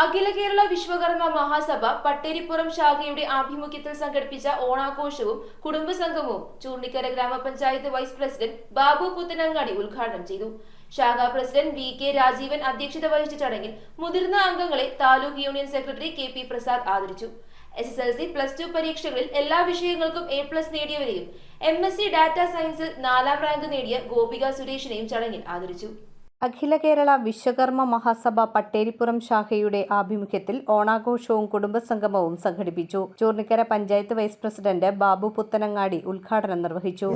അഖില കേരള വിശ്വകർമ്മ മഹാസഭ പട്ടേരിപ്പുറം ശാഖയുടെ ആഭിമുഖ്യത്തിൽ സംഘടിപ്പിച്ച ഓണാഘോഷവും കുടുംബസംഗമവും ചൂർണിക്കര ഗ്രാമപഞ്ചായത്ത് വൈസ് പ്രസിഡന്റ് ബാബു പുത്തനങ്ങാടി ഉദ്ഘാടനം ചെയ്തു. ശാഖാ പ്രസിഡന്റ് വി കെ രാജീവൻ അധ്യക്ഷത വഹിച്ച ചടങ്ങിൽ മുതിർന്ന അംഗങ്ങളെ taluk union secretary K P Prasad ആദരിച്ചു. SSLC +2 പരീക്ഷകളിൽ എല്ലാ വിഷയങ്ങൾക്കും A+ നേടിയവരെയും MSc ഡാറ്റാ സയൻസിൽ 4ാം റാങ്ക് നേടിയ ഗോപിക സുരേഷിനെയും ചടങ്ങിൽ ആദരിച്ചു. അഖില കേരള വിശ്വകർമ്മ മഹാസഭ പട്ടേരിപ്പുറം ശാഖയുടെ ആഭിമുഖ്യത്തിൽ ഓണാഘോഷവും കുടുംബസംഗമവും സംഘടിപ്പിച്ചു. ചൂർണിക്കര പഞ്ചായത്ത് വൈസ് പ്രസിഡന്റ് ബാബു പുത്തനങ്ങാടി ഉദ്ഘാടനം നിർവഹിച്ചു.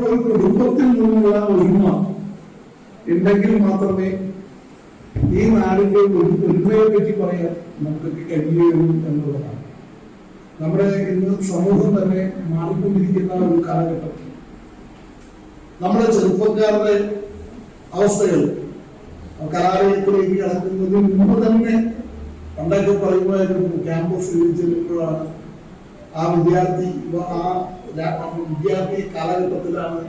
ഉണ്ടെങ്കിൽ മാത്രമേ ഈ നാടിന്റെ ഉന്മയെ പറ്റി പറയാൻ നമുക്ക് കഴിയുള്ളൂ എന്നുള്ളതാണ്. നമ്മുടെ ഇന്ന് സമൂഹം തന്നെ മാറിക്കൊണ്ടിരിക്കുന്ന ഒരു കാലഘട്ടം. നമ്മുടെ ചെറുപ്പക്കാരുടെ അവസ്ഥകൾ കലാലയത്തിലേക്ക് കടക്കുന്നതിന് മുമ്പ് തന്നെ പണ്ടൊക്കെ പറയുമായിരുന്നു ക്യാമ്പസിൽ ചെല്ലുമ്പോഴാണ് ആ വിദ്യാർത്ഥി കാലഘട്ടത്തിലാണ്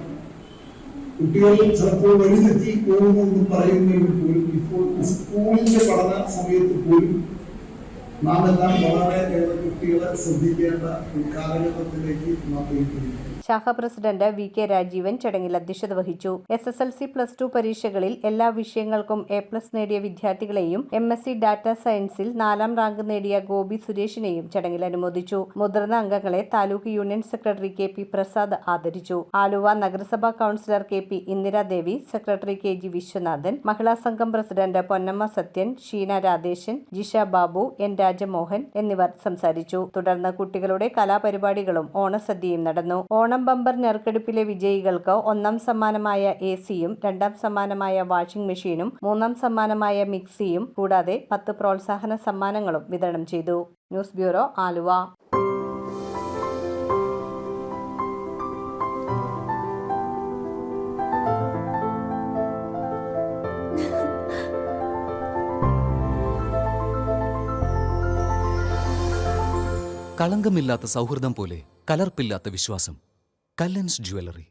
കുട്ടികൾ ചിലപ്പോൾ വഴിതെറ്റി പോകുമെന്ന് പറയുന്നതിൽ പോലും ഇപ്പോൾ സ്കൂളിന്റെ പഠന സമയത്ത് പോലും നാം എല്ലാം വളരെ കുട്ടികളെ ശ്രദ്ധിക്കേണ്ട ഒരു കാലഘട്ടത്തിലേക്ക് മാറിയിരിക്കുന്നു. ശാഖാ പ്രസിഡന്റ് വി കെ രാജീവൻ ചടങ്ങിൽ അധ്യക്ഷത വഹിച്ചു. SSLC +2 പരീക്ഷകളിൽ എല്ലാ വിഷയങ്ങൾക്കും A+ നേടിയ വിദ്യാർത്ഥികളെയും MSc ഡാറ്റാ സയൻസിൽ 4ാം റാങ്ക് നേടിയ ഗോപി സുരേഷിനെയും ചടങ്ങിൽ അനുമോദിച്ചു. മുതിർന്ന അംഗങ്ങളെ taluk union secretary K P Prasad ആദരിച്ചു. ആലുവ നഗരസഭാ councillor K P Indiradevi, secretary K G Viswanathan, Mahila Sangham president Ponnamma Sathyan, Sheena Radheshan, Jisha Babu, N Rajamohan എന്നിവർ സംസാരിച്ചു. തുടർന്ന് കുട്ടികളുടെ കലാപരിപാടികളും ഓണസദ്യയും നടന്നു. ഓണം ബമ്പർ നറുക്കെടുപ്പിലെ വിജയികൾക്ക് 1ാം സമ്മാനമായ AC-യും 2ാം സമ്മാനമായ വാഷിംഗ് മെഷീനും 3ാം സമ്മാനമായ മിക്സിയും കൂടാതെ 10 പ്രോത്സാഹന സമ്മാനങ്ങളും വിതരണം ചെയ്തു. News bureau, Aluva. കളങ്കമില്ലാത്ത സൗഹൃദം പോലെ കലർപ്പില്ലാത്ത വിശ്വാസം. കല്ലൻസ് ജ്വല്ലറി.